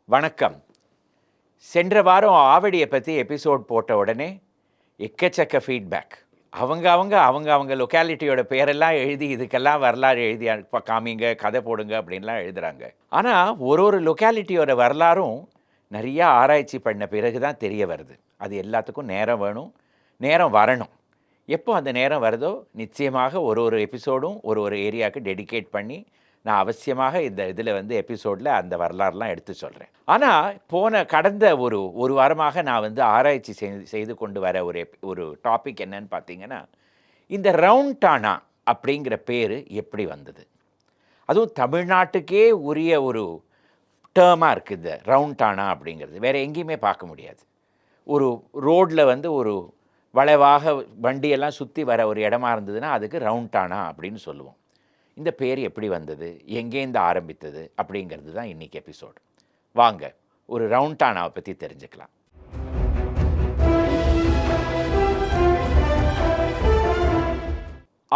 வணக்கம். சென்ற வாரம் ஆவடிய பத்தி எபிசோட் போட்ட உடனே, எக்கச்சக்க ஃபீட்பேக். அவங்க லொக்காலிட்டியோட பேரெல்லாம் எழுதி, இதுக்கெல்லாம் வரலாறு எழுதி காமிங்க, கதை போடுங்க அப்படின்லாம் எழுதுறாங்க. ஆனா, ஒரு லொக்காலிட்டியோட வரலாறும் நெறைய ஆராய்ச்சி பண்ண பிறகு தான் தெரிய வருது. அது எல்லாத்துக்கும் நேரம் வேணும், நேரம் வரணும். எப்போ அந்த நேரம் வருதோ, நிச்சயமாக ஒரு எபிசோடும் ஒரு ஏரியாவுக்கு டெடிகேட் பண்ணி, நான் அவசியமாக இந்த இதில வந்து எபிசோட்ல அந்த வரலாறுலாம் எடுத்து சொல்றேன். ஆனா, கடந்த ஒரு வாரமாக நான் வந்து ஆராய்ச்சி செய்து கொண்டு வர ஒரு டாபிக் என்னன்னு பார்த்தீங்கன்னா, இந்த ரவுண்ட் டானா அப்படிங்கிற பேரு எப்படி வந்தது? அதுவும் தமிழ்நாட்டுக்கே உரிய ஒரு டெர்மா இருக்கு இந்த ரவுண்ட் டானா அப்படிங்கிறது. வேற எங்கேயுமே பார்க்க முடியாது. ஒரு ரோட்ல வந்து ஒரு வளைவாக வண்டியெல்லாம் சுத்தி வர ஒரு இடமா இருந்ததுன்னா, அதுக்கு ரவுண்ட் டானா அப்படின்னு சொல்லுவோம். இந்த பேர் எப்படி வந்தது? எங்கேருந்து ஆரம்பித்தது? அப்படிங்கிறது தான் இன்னைக்கு எபிசோடு. வாங்க, ஒரு ரவுண்ட் டானாவ பத்தி தெரிஞ்சுக்கலாம்.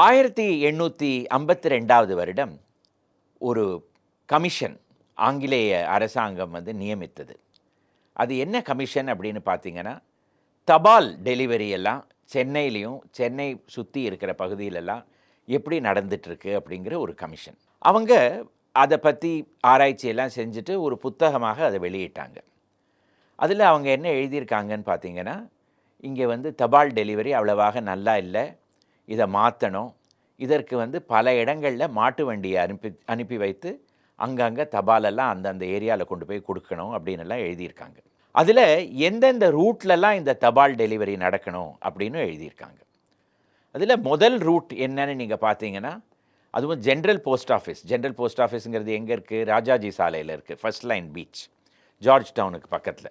1852வது வருடம் ஒரு கமிஷன் ஆங்கிலேய அரசாங்கம் வந்து நியமித்தது. அது என்ன கமிஷன் அப்படின்னு பார்த்தீங்கன்னா, தபால் டெலிவரி எல்லாம் சென்னையிலயும், சென்னை சுத்தி இருக்கிற பகுதியிலலாம் எப்படி நடந்துட்டுருக்கு அப்படிங்கிற ஒரு கமிஷன். அவங்க அத பத்தி ஆராய்ச்சியெல்லாம் செஞ்சுட்டு ஒரு புத்தகமாக அத வெளியிட்டாங்க. அதில அவங்க என்ன எழுதியிருக்காங்கன்னு பார்த்தீங்கன்னா, இங்கே வந்து தபால் டெலிவரி அவ்வளவாக நல்லா இல்ல. இத மாத்தணும். இதற்கு வந்து பல இடங்கள்ல மாட்டு வண்டிய அனுப்பி வைத்து, அங்கங்க தபாலெல்லாம் அந்தந்த ஏரியால கொண்டு போய் குடுக்கணும் அப்படின்னுலாம் எழுதியிருக்காங்க. அதில எந்தெந்த ரூட்லலாம் இந்த தபால் டெலிவரி நடக்கணும் அப்படின்னு எழுதியிருக்காங்க. அதில முதல் ரூட் என்னன்னு நீங்க பார்த்தீங்கன்னா, அதுவும் general post office. General post ஆஃபீஸ்ங்கிறது எங்க இருக்கு? ராஜாஜி சாலையில இருக்கு. First line beach. ஜார்ஜ் டவுனுக்கு பக்கத்தில.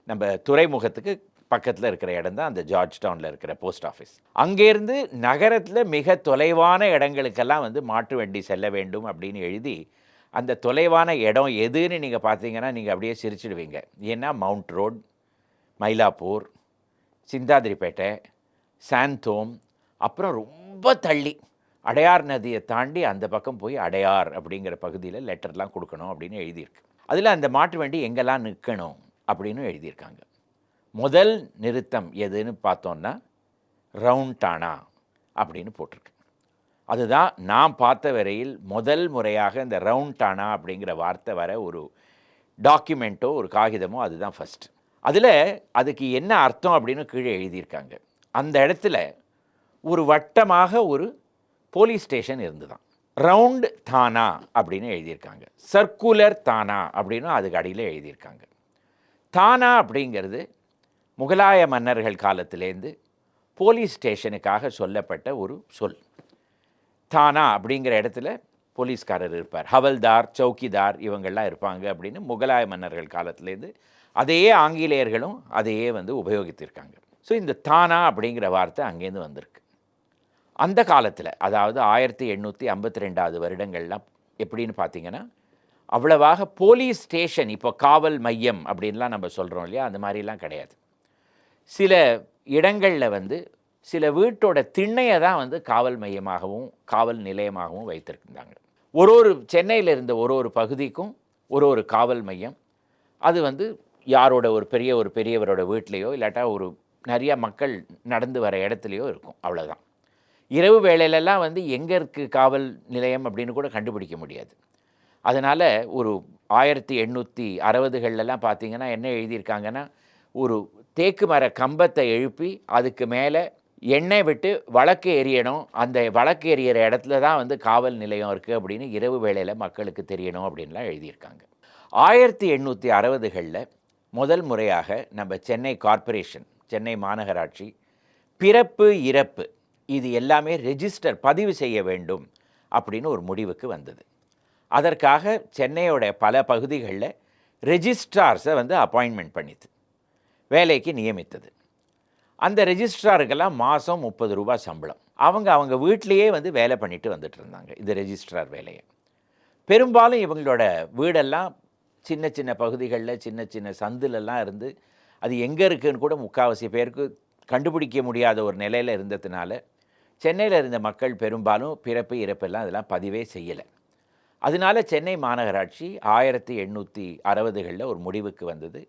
நம்ம துறைமுகத்துக்கு பக்கத்தில் இருக்கிற இடம் தான் அந்த ஜார்ஜ் டவுனில் இருக்கிற போஸ்ட் ஆஃபீஸ். அங்கேருந்து நகரத்தில் மிக தொலைவான இடங்களுக்கெல்லாம் வந்து மாட்டு வண்டி செல்ல வேண்டும் அப்படின்னு எழுதி, அந்த தொலைவான இடம் எதுன்னு நீங்கள் பார்த்தீங்கன்னா, நீங்கள் அப்படியே சிரிச்சிடுவீங்க. ஏன்னா மவுண்ட் ரோட், மயிலாப்பூர், சிந்தாதிரிப்பேட்டை, சாந்தோம், அப்புறம் ரொம்ப தள்ளி அடையார் நதியை தாண்டி அந்த பக்கம் போய் அடையார் அப்படிங்கிற பகுதியில் லெட்டர்லாம் கொடுக்கணும் அப்படின்னு எழுதியிருக்கு. அதில் அந்த மாட்டு வண்டி எங்கெல்லாம் நிற்கணும் அப்படின்னு எழுதியிருக்காங்க. முதல் நிறுத்தம் எதுன்னு பார்த்தோன்னா, ரவுண்ட் டானா அப்படின்னு போட்டிருக்கு. அதுதான் நான் பார்த்த வரையில் முதல் முறையாக இந்த ரவுண்ட் டானா அப்படிங்கிற வார்த்தை வர ஒரு டாக்குமெண்ட்டோ, ஒரு காகிதமோ அதுதான் ஃபர்ஸ்ட். அதில அதுக்கு என்ன அர்த்தம் அப்படின்னு கீழே எழுதியிருக்காங்க. அந்த இடத்துல ஒரு வட்டமாக ஒரு போலீஸ் ஸ்டேஷன் இருந்துதான். ரவுண்ட் தானா அப்படின்னு எழுதியிருக்காங்க. சர்க்குலர் தானா அப்படின்னு அதுக்கு அடியில் எழுதியிருக்காங்க. தானா அப்படிங்கிறது முகலாய மன்னர்கள் காலத்திலேருந்து போலீஸ் ஸ்டேஷனுக்காக சொல்லப்பட்ட ஒரு சொல். தானா அப்படிங்கிற இடத்துல போலீஸ்காரர் இருப்பார். ஹவல்தார், சௌக்கிதார் இவங்கள்லாம் இருப்பாங்க அப்படின்னு முகலாய மன்னர்கள் காலத்திலேருந்து அதையே ஆங்கிலேயர்களும் அதையே வந்து உபயோகித்திருக்காங்க. ஸோ இந்த தானா அப்படிங்கிற வார்த்தை அங்கேருந்து வந்திருக்கு. அந்த காலத்தில், அதாவது 1852வது வருடங்கள்லாம் எப்படின்னு பார்த்தீங்கன்னா, அவ்வளவாக போலீஸ் ஸ்டேஷன், இப்போ காவல் மையம் அப்படின்லாம் நம்ம சொல்கிறோம் இல்லையா, அந்த மாதிரிலாம் கிடையாது. சில இடங்களில் வந்து சில வீட்டோட திண்ணையை தான் வந்து காவல் மையமாகவும் காவல் நிலையமாகவும் வைத்திருந்தாங்க. சென்னையில் இருந்த ஒரு பகுதிக்கும் ஒரு காவல் மையம். அது வந்து யாரோட ஒரு பெரியவரோட வீட்லேயோ இல்லாட்டா நிறைய மக்கள் நடந்து வர இடத்துலையோ இருக்கும், அவ்வளோதான். இரவு வேளையிலலாம் வந்து எங்கே இருக்குது காவல் நிலையம் அப்படின்னு கூட கண்டுபிடிக்க முடியாது. அதனால் 1860களெல்லாம் பார்த்தீங்கன்னா என்ன எழுதியிருக்காங்கன்னா, ஒரு தேக்கு மர கம்பத்தை எழுப்பி அதுக்கு மேலே எண்ணெய் விட்டு வழக்கு எரியணும். அந்த வழக்கு எரியிற இடத்துல தான் வந்து காவல் நிலையம் இருக்குது அப்படின்னு இரவு வேளையில் மக்களுக்கு தெரியணும் அப்படின்லாம் எழுதியிருக்காங்க. 1860களில் முதல் முறையாக நம்ம சென்னை கார்ப்பரேஷன், சென்னை மாநகராட்சி பிறப்பு, இறப்பு இது எல்லாமே பதிவு செய்ய வேண்டும் அப்படின்னு ஒரு முடிவுக்கு வந்தது. அதற்காக சென்னையோட பல பகுதிகளில் ரெஜிஸ்ட்ரார்ஸை வந்து அப்பாயின்மெண்ட் பண்ணிது, வேலைக்கு நியமித்தது. அந்த ரெஜிஸ்ட்ராருக்கெல்லாம் மாதம் ரூ. 30 சம்பளம். அவங்க வீட்டிலையே வந்து வேலை பண்ணிட்டு வந்துட்டு இருந்தாங்க இந்த ரெஜிஸ்ட்ரார் வேலையை. பெரும்பாலும் இவங்களோட வீடெல்லாம் சின்ன சின்ன பகுதிகளில், சின்ன சின்ன சந்துலெல்லாம் இருந்து, அது எங்கே இருக்குதுன்னு கூட முக்கால்வாசி பேருக்கு கண்டுபிடிக்க முடியாத ஒரு நிலையில் இருந்ததுனால, சென்னையில் இருந்த மக்கள் பெரும்பாலும் பிறப்பு, இறப்பெல்லாம் அதெல்லாம் பதிவே செய்யலை. அதனால சென்னை மாநகராட்சி 1860களில் ஒரு முடிவுக்கு வந்தது.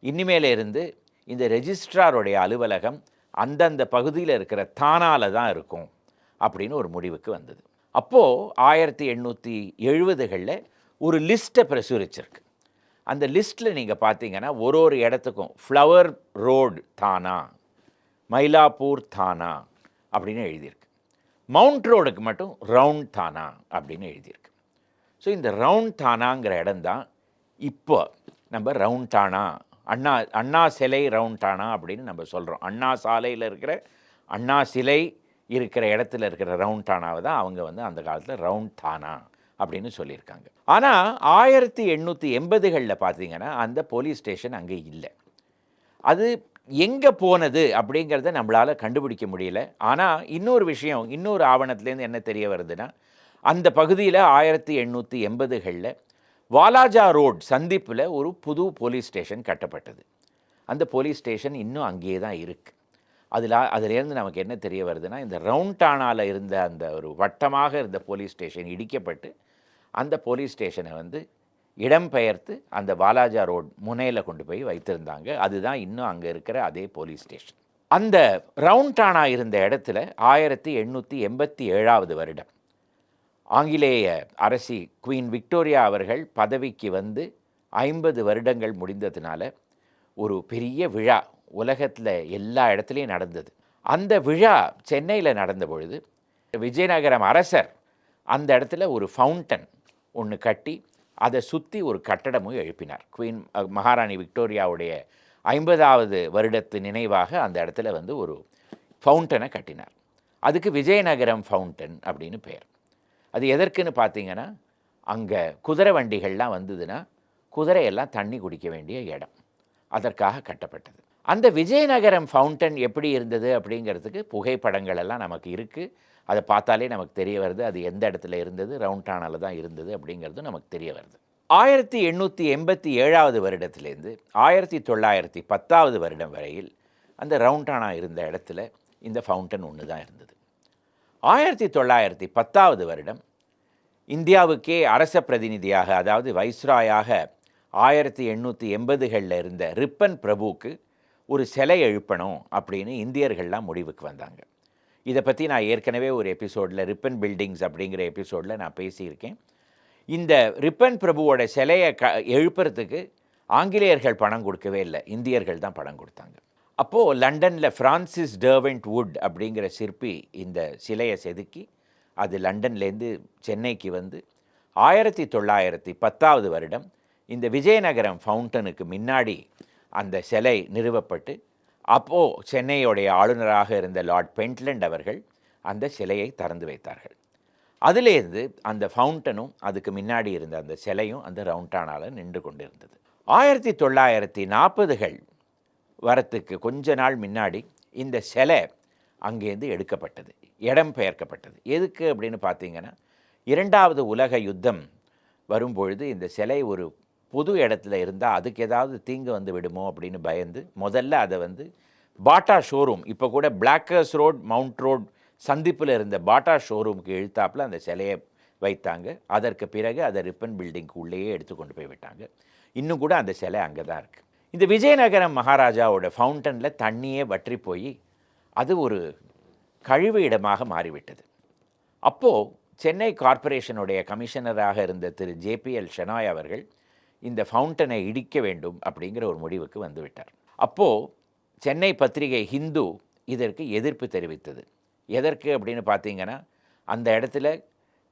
இனிமேல இருந்து இந்த ரெஜிஸ்ட்ராருடைய அலுவலகம் அந்தந்த பகுதியில் இருக்கிற தானால தான் இருக்கும் அப்படின்னு ஒரு முடிவுக்கு வந்தது. அப்போது 1870களில் ஒரு லிஸ்ட்டை பிரசுரிச்சிருக்கு. அந்த லிஸ்ட்டில் நீங்கள் பார்த்தீங்கன்னா ஒரு இடத்துக்கும் ஃப்ளவர் ரோடு தானா, மயிலாப்பூர் தானா அப்படின்னு எழுதியிருக்கு. மவுண்ட் ரோடுக்கு மட்டும் ரவுண்ட் தானா அப்படின்னு எழுதியிருக்கு. ஸோ இந்த ரவுண்ட் தானாங்கிற இடம் தான் இப்போ நம்ம ரவுண்ட் தானா, அண்ணா சிலை ரவுண்ட் தானா அப்படின்னு நம்ம சொல்கிறோம். அண்ணா சாலையில் இருக்கிற அண்ணா சிலை இருக்கிற இடத்துல இருக்கிற ரவுண்ட் தானாவை தான் அவங்க அந்த காலத்தில் ரவுண்ட் தானா அப்படின்னு சொல்லியிருக்காங்க. ஆனால் 1880களில் பார்த்தீங்கன்னா அந்த போலீஸ் ஸ்டேஷன் அங்கே இல்லை. அது எங்கே போனது அப்படிங்கிறத நம்மளால் கண்டுபிடிக்க முடியல. ஆனால் இன்னொரு விஷயம், இன்னொரு ஆவணத்துலேருந்து என்ன தெரிய வருதுன்னா, அந்த பகுதியில் 1880களில் வாலாஜா ரோட் சந்திப்பில் ஒரு புது போலீஸ் ஸ்டேஷன் கட்டப்பட்டது. அந்த போலீஸ் ஸ்டேஷன் இன்னும் அங்கேயே தான் இருக்குது. அதுலேருந்து நமக்கு என்ன தெரிய வருதுன்னா, இந்த ரவுண்டானாவில் இருந்த அந்த ஒரு வட்டமாக இருந்த போலீஸ் ஸ்டேஷன் இடிக்கப்பட்டு அந்த போலீஸ் ஸ்டேஷனை இடம்பெயர்த்து அந்த வாலாஜா ரோட் முனையில் கொண்டு போய் வைத்திருந்தாங்க. அதுதான் இன்னும் அங்கே இருக்கிற அதே போலீஸ் ஸ்டேஷன். அந்த ரவுண்டானா இருந்த இடத்துல 1887 வருடம் ஆங்கிலேய அரசி குவீன் விக்டோரியா அவர்கள் பதவிக்கு 50 வருடங்கள் முடிந்ததுனால ஒரு பெரிய விழா உலகத்தில் எல்லா இடத்துலையும் நடந்தது. அந்த விழா சென்னையில் நடந்த பொழுது விஜயநகரம் அரசர் அந்த இடத்துல ஒரு ஃபவுண்டன் ஒன்று கட்டி அதை சுற்றி ஒரு கட்டடமும் எழுப்பினார். குவீன் மகாராணி விக்டோரியாவுடைய 50வது வருடத்து நினைவாக அந்த இடத்துல ஒரு ஃபவுண்டனை கட்டினார். அதுக்கு விஜயநகரம் ஃபவுண்டன் அப்படின்னு பெயர். அது எதற்குன்னு பார்த்தீங்கன்னா, அங்கே குதிரை வண்டிகள்லாம் வந்ததுன்னா குதிரையெல்லாம் தண்ணி குடிக்க வேண்டிய இடம், அதற்காக கட்டப்பட்டது. அந்த விஜயநகரம் ஃபவுண்டன் எப்படி இருந்தது அப்படிங்கிறதுக்கு புகைப்படங்கள் எல்லாம் நமக்கு இருக்குது. அதை பார்த்தாலே நமக்கு தெரிய வருது அது எந்த இடத்துல இருந்தது, ரவுண்டானாவில் தான் இருந்தது அப்படிங்கிறது நமக்கு தெரிய வருது. 1887 வருடத்திலேருந்து 1910 வருடம் வரையில் அந்த ரவுண்டானா இருந்த இடத்துல இந்த ஃபவுண்டன் ஒன்று தான் இருந்தது. 1910 வருடம் இந்தியாவுக்கே அரச பிரதிநிதியாக, அதாவது வைஸ்ராயாக 1880களில் இருந்த ரிப்பன் பிரபுவுக்கு ஒரு சிலை எழுப்பணும் அப்படின்னு இந்தியர்கள்லாம் முடிவுக்கு வந்தாங்க. இதை பற்றி நான் ஏற்கனவே ஒரு எபிசோடில் ரிப்பன் பில்டிங்ஸ் அப்படிங்கிற எபிசோடில் நான் பேசியிருக்கேன். இந்த ரிப்பன் பிரபுவோட சிலையை எழுப்புறதுக்கு ஆங்கிலேயர்கள் பணம் கொடுக்கவே இல்லை, இந்தியர்கள் தான் பணம் கொடுத்தாங்க. அப்போது லண்டனில் ஃப்ரான்சிஸ் டர்வெண்ட் வுட் அப்படிங்கிற சிற்பி இந்த சிலையை செதுக்கி அது லண்டன்லேருந்து சென்னைக்கு 1910 வருடம் இந்த விஜயநகரம் ஃபவுண்டனுக்கு முன்னாடி அந்த சிலை நிறுவப்பட்டு, அப்போது சென்னையுடைய ஆளுநராக இருந்த லார்ட் பென்ட்லண்ட் அவர்கள் அந்த சிலையை திறந்து வைத்தார்கள். அதிலேருந்து அந்த ஃபவுண்டனும் அதுக்கு முன்னாடி இருந்த அந்த சிலையும் அந்த ரவுண்டானாவில் நின்று கொண்டு இருந்தது. 1940கள் வரத்துக்கு கொஞ்ச நாள் முன்னாடி இந்த சிலை அங்கேருந்து எடுக்கப்பட்டது, இடம் பெயர்க்கப்பட்டது. எதுக்கு அப்படின்னு பார்த்தீங்கன்னா, 2வது உலக யுத்தம் வரும்பொழுது இந்த சிலை ஒரு புது இடத்துல இருந்தால் அதுக்கு ஏதாவது தீங்கு விடுமோ அப்படின்னு பயந்து முதல்ல அதை பாட்டா ஷோரூம், இப்போ கூட பிளாக்கர்ஸ் ரோட் மவுண்ட் ரோட் சந்திப்பில் இருந்த பாட்டா ஷோரூமுக்கு இழுத்தாப்பில் அந்த சிலையை வைத்தாங்க. அதற்கு பிறகு அதை ரிப்பன் பில்டிங்க்கு உள்ளேயே எடுத்து கொண்டு போய் விட்டாங்க. இன்னும் கூட அந்த சிலை அங்கே தான் இருக்குது. இந்த விஜயநகரம் மகாராஜாவோட ஃபவுண்டனில் தண்ணியே வற்றி போய் அது ஒரு கழிவு இடமாக மாறிவிட்டது. அப்போது சென்னை கார்ப்பரேஷனுடைய கமிஷனராக இருந்த திரு ஜேபிஎல் ஷெனாய் அவர்கள் இந்த ஃபவுண்டனை இடிக்க வேண்டும் அப்படிங்கிற ஒரு முடிவுக்கு வந்துவிட்டார். அப்போது சென்னை பத்திரிகை ஹிந்து இதற்கு எதிர்ப்பு தெரிவித்தது. எதற்கு அப்படின்னு பார்த்தீங்கன்னா, அந்த இடத்துல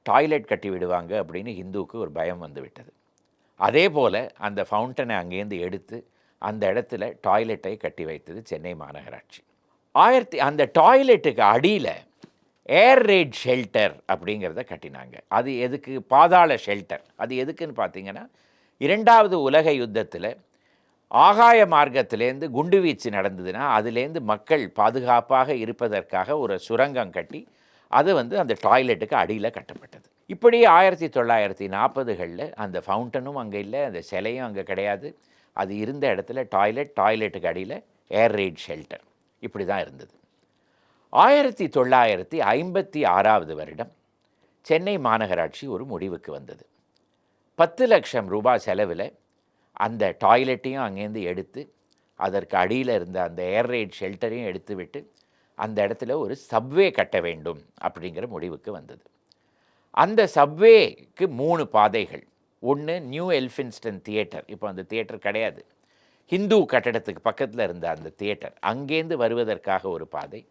டாய்லெட் கட்டி விடுவாங்க அப்படின்னு ஹிந்துவுக்கு ஒரு பயம் வந்துவிட்டது. அதே போல் அந்த ஃபவுண்டனை அங்கேருந்து எடுத்து அந்த இடத்துல டாய்லெட்டை கட்டி வைத்தது சென்னை மாநகராட்சி. அந்த டாய்லெட்டுக்கு அடியில் ஏர் ரெய்ட் ஷெல்டர் அப்படிங்கிறத கட்டினாங்க. அது எதுக்கு? பாதாள ஷெல்டர். அது எதுக்குன்னு பார்த்தீங்கன்னா, 2வது உலக யுத்தத்தில் ஆகாய மார்க்கத்திலேருந்து குண்டுவீச்சு நடந்ததுன்னா அதுலேருந்து மக்கள் பாதுகாப்பாக இருப்பதற்காக ஒரு சுரங்கம் கட்டி அது அந்த டாய்லெட்டுக்கு அடியில் கட்டப்பட்டது. இப்படி 1940களில் அந்த ஃபவுண்டனும் அங்கே இல்லை, அந்த சிலையும் அங்கே கிடையாது. அது இருந்த இடத்துல டாய்லெட்டுக்கு அடியில் ஏர் ரெய்ட் ஷெல்டர் இப்படி தான் இருந்தது. 1956 வருடம் சென்னை மாநகராட்சி ஒரு முடிவுக்கு வந்தது. ரூ. 10,00,000 செலவில் அந்த டாய்லெட்டையும் அங்கேருந்து எடுத்து, அதற்கு அடியில் இருந்த அந்த ஏர் ரைட் ஷெல்டரையும் எடுத்து விட்டு, அந்த இடத்துல ஒரு சப்வே கட்ட வேண்டும் அப்படிங்கிற முடிவுக்கு வந்தது. அந்த சப்வேக்கு 3 பாதைகள். ஒன்று நியூ எல்ஃபின்ஸ்டன் தியேட்டர், இப்போ அந்த தியேட்டர் கிடையாது. ஹிந்து கட்டடத்துக்கு பக்கத்தில் இருந்த அந்த தியேட்டர், அங்கேருந்து வருவதற்காக ஒரு பாதை.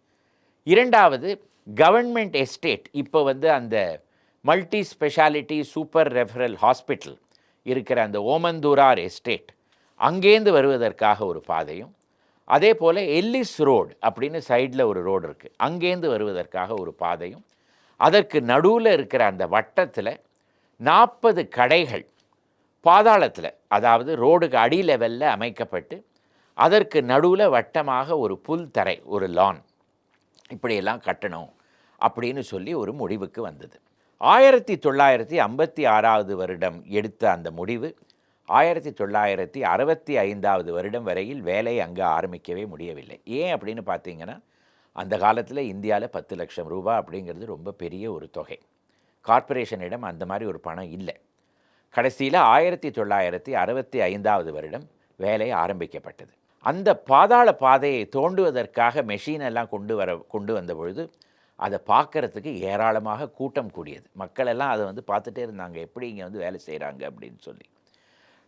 இரண்டாவது கவர்மெண்ட் எஸ்டேட், இப்போ அந்த multi speciality super referral hospital இருக்கிற அந்த ஓமந்தூரார் எஸ்டேட், அங்கேருந்து வருவதற்காக ஒரு பாதையும், அதே போல் எல்லிஸ் ரோடு அப்படின்னு சைடில் ஒரு ரோடு இருக்குது, அங்கேருந்து வருவதற்காக ஒரு பாதையும், அதற்கு நடுவில் இருக்கிற அந்த வட்டத்தில் 40 கடைகள் பாதாளத்தில், அதாவது ரோடுக்கு அடி லெவலில் அமைக்கப்பட்டு, அதற்கு நடுவில் வட்டமாக ஒரு புல் தரை, ஒரு லான், இப்படியெல்லாம் கட்டணும் அப்படின்னு சொல்லி ஒரு முடிவுக்கு வந்தது. 1956 வருடம் எடுத்த அந்த முடிவு 1965 வருடம் வரையில் வேலை அங்கே ஆரம்பிக்கவே முடியவில்லை. ஏன் அப்படின்னு பார்த்தீங்கன்னா, அந்த காலத்தில் இந்தியாவில் 10,00,000 ரூபாய் அப்படிங்கிறது ரொம்ப பெரிய ஒரு தொகை. கார்ப்பரேஷனிடம் அந்த மாதிரி ஒரு பணம் இல்லை. கடைசியில் 1965 வருடம் வேலை ஆரம்பிக்கப்பட்டது. அந்த பாதாள பாதையை தோண்டுவதற்காக மெஷினெல்லாம் கொண்டு வந்த பொழுது அதை பார்க்குறதுக்கு ஏராளமாக கூட்டம் கூடியது. மக்கள் எல்லாம் அதை பார்த்துட்டே இருந்தாங்க, எப்படி இங்கே வேலை செய்கிறாங்க அப்படின்னு சொல்லி.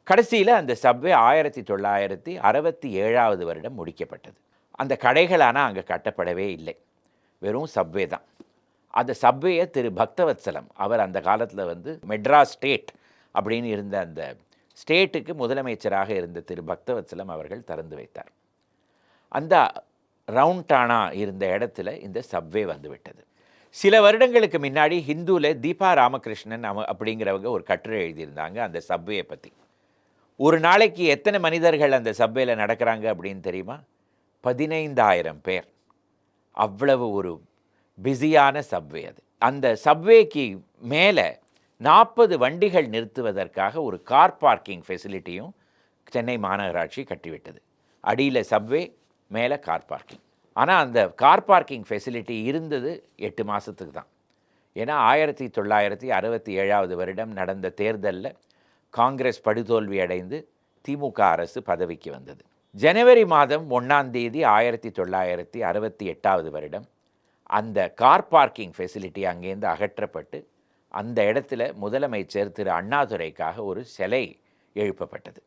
கடைசியில் அந்த சப்வே 1967 வருடம் முடிக்கப்பட்டது. அந்த கடைகள் ஆனால் அங்கே கட்டப்படவே இல்லை, வெறும் சப்வே தான். அந்த சப்வேயை திரு பக்தவத்சலம், அவர் அந்த காலத்தில் மெட்ராஸ் ஸ்டேட் அப்படின்னு இருந்த அந்த ஸ்டேட்டுக்கு முதலமைச்சராக இருந்த திரு பக்தவத்சலம் அவர்கள் திறந்து வைத்தார். அந்த ரவுண்டானா இருந்த இடத்துல இந்த சப்வே வந்துவிட்டது. சில வருடங்களுக்கு முன்னாடி ஹிந்துவில் தீபா ராமகிருஷ்ணன் அப்படிங்கிறவங்க ஒரு கட்டுரை எழுதியிருந்தாங்க அந்த சப்வேயை பற்றி. ஒரு நாளைக்கு எத்தனை மனிதர்கள் அந்த சப்வேல நடக்கிறாங்க அப்படின்னு தெரியுமா? 15,000 பேர். அவ்வளவு ஒரு பிஸியான சப்வே அது. அந்த சப்வேக்கு மேலே 40 வண்டிகள் நிறுத்துவதற்காக ஒரு கார் பார்க்கிங் ஃபெசிலிட்டியும் சென்னை மாநகராட்சி கட்டிவிட்டது. அடியில் சப்வே, மேலே கார் பார்க்கிங். ஆனால் அந்த கார் பார்க்கிங் ஃபெசிலிட்டி இருந்தது 8 மாதத்துக்கு தான். ஏன்னா 1967 வருடம் நடந்த தேர்தலில் காங்கிரஸ் படுதோல்வி அடைந்து திமுக அரசு பதவிக்கு வந்தது. ஜனவரி மாதம் 1ஆம் தேதி 1968 வருடம் அந்த கார் பார்க்கிங் ஃபெசிலிட்டி அங்கேருந்து அகற்றப்பட்டு அந்த இடத்துல முதலமைச்சர் திரு அண்ணாதுரைக்காக ஒரு சிலை எழுப்பப்பட்டது.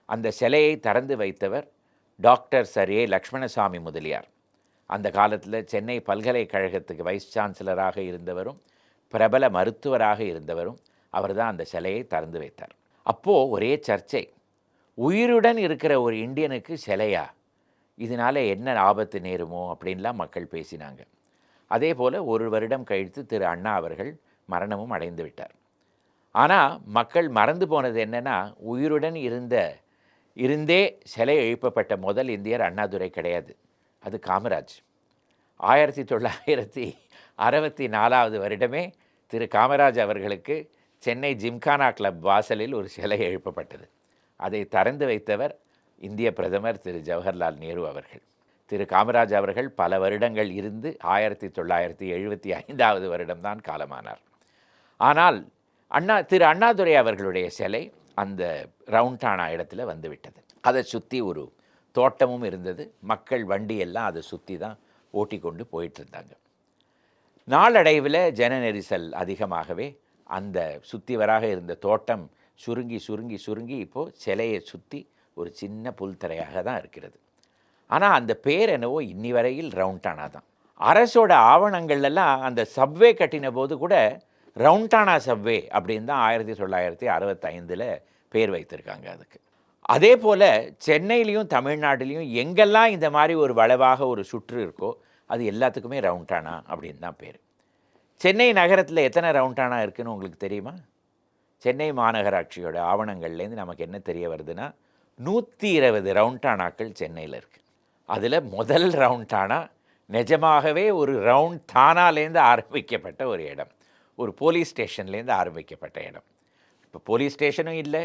அந்த சிலையை திறந்து வைத்தவர் டாக்டர் சர் ஏ லக்ஷ்மணசாமி முதலியார். அந்த காலத்தில் சென்னை பல்கலைக்கழகத்துக்கு வைஸ் சான்சலராக இருந்தவரும் பிரபல மருத்துவராக இருந்தவரும் அவர் தான் அந்த சிலையை திறந்து வைத்தார். அப்போது ஒரே சர்ச்சை, உயிருடன் இருக்கிற ஒரு இந்தியனுக்கு சிலையா, இதனால் என்ன ஆபத்து நேருமோ அப்படின்லாம் மக்கள் பேசினாங்க. அதே போல் ஒரு வருடம் கழித்து திரு அண்ணா அவர்கள் மரணமும் அடைந்து விட்டார். ஆனால் மக்கள் மறந்து போனது என்னென்னா, உயிருடன் இருந்தே சிலை எழுப்பப்பட்ட முதல் இந்தியர் அண்ணாதுரை கிடையாது, அது காமராஜ். 1964 வருடமே திரு காமராஜ் அவர்களுக்கு சென்னை ஜிம்கானா கிளப் வாசலில் ஒரு சிலை எழுப்பப்பட்டது. அதை திறந்து வைத்தவர் இந்திய பிரதமர் திரு ஜவஹர்லால் நேரு அவர்கள். திரு காமராஜ் அவர்கள் பல வருடங்கள் இருந்து 1975 வருடம்தான் காலமானார். ஆனால் திரு அண்ணாதுரை அவர்களுடைய சிலை அந்த ரவுண்டானா இடத்துல வந்துவிட்டது. அதை சுற்றி ஒரு தோட்டமும் இருந்தது, மக்கள் வண்டியெல்லாம் அதை சுற்றி தான் ஓட்டி கொண்டு போயிட்டு இருந்தாங்க. நாளடைவில் ஜன நெரிசல் அதிகமாகவே அந்த சுற்றிவராக இருந்த தோட்டம் சுருங்கி சுருங்கி சுருங்கி இப்போது சிலையை சுற்றி ஒரு சின்ன புல்தரையாக தான் இருக்கிறது. ஆனால் அந்த பேர் என்னவோ இன்னி வரையில் ரவுண்டானா தான். அரசோட ஆவணங்கள்லாம் அந்த சப்வே கட்டின போது கூட ரவுண்டானா சப்வே அப்படின்னு தான் 1965 பேர் வைத்திருக்காங்க அதுக்கு. அதே போல் சென்னையிலையும் தமிழ்நாட்டிலையும் எங்கெல்லாம் இந்த மாதிரி ஒரு வளைவாக ஒரு சுற்று இருக்கோ அது எல்லாத்துக்குமே ரவுண்டானா அப்படின்னு தான் பேர். சென்னை நகரத்தில் எத்தனை ரவுண்டானா இருக்குதுன்னு உங்களுக்கு தெரியுமா? சென்னை மாநகராட்சியோட ஆவணங்கள்லேருந்து நமக்கு என்ன தெரிய வருதுன்னா 120 ரவுண்டானாக்கள் சென்னையில் இருக்குது. அதில் முதல் ரவுண்டானா நிஜமாகவே ஒரு ரவுண்ட் தானாலேருந்து ஆரம்பிக்கப்பட்ட ஒரு இடம், ஒரு போலீஸ் ஸ்டேஷன்லேருந்து ஆரம்பிக்கப்பட்ட இடம். இப்போ போலீஸ் ஸ்டேஷனும் இல்லை,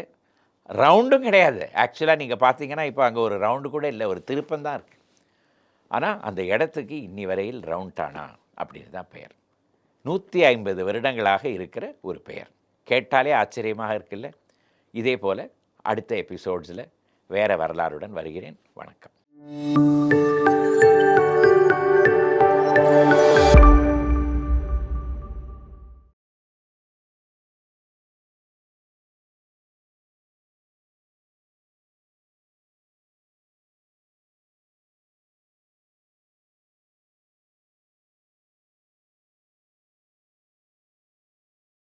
ரவுண்டும் கிடையாது. ஆக்சுவலாக நீங்கள் பார்த்தீங்கன்னா இப்போ அங்கே ஒரு ரவுண்டு கூட இல்லை, ஒரு திருப்பந்தான் இருக்குது. ஆனால் அந்த இடத்துக்கு இன்னி வரையில் ரவுண்டானா அப்படின்னு தான் பெயர். 150 வருடங்களாக இருக்கிற ஒரு பெயர். கேட்டாலே ஆச்சரியமாக இருக்குல்ல. இதே போல் அடுத்த எபிசோட்ஸில் வேறு வரலாறுடன் வருகிறேன். வணக்கம்.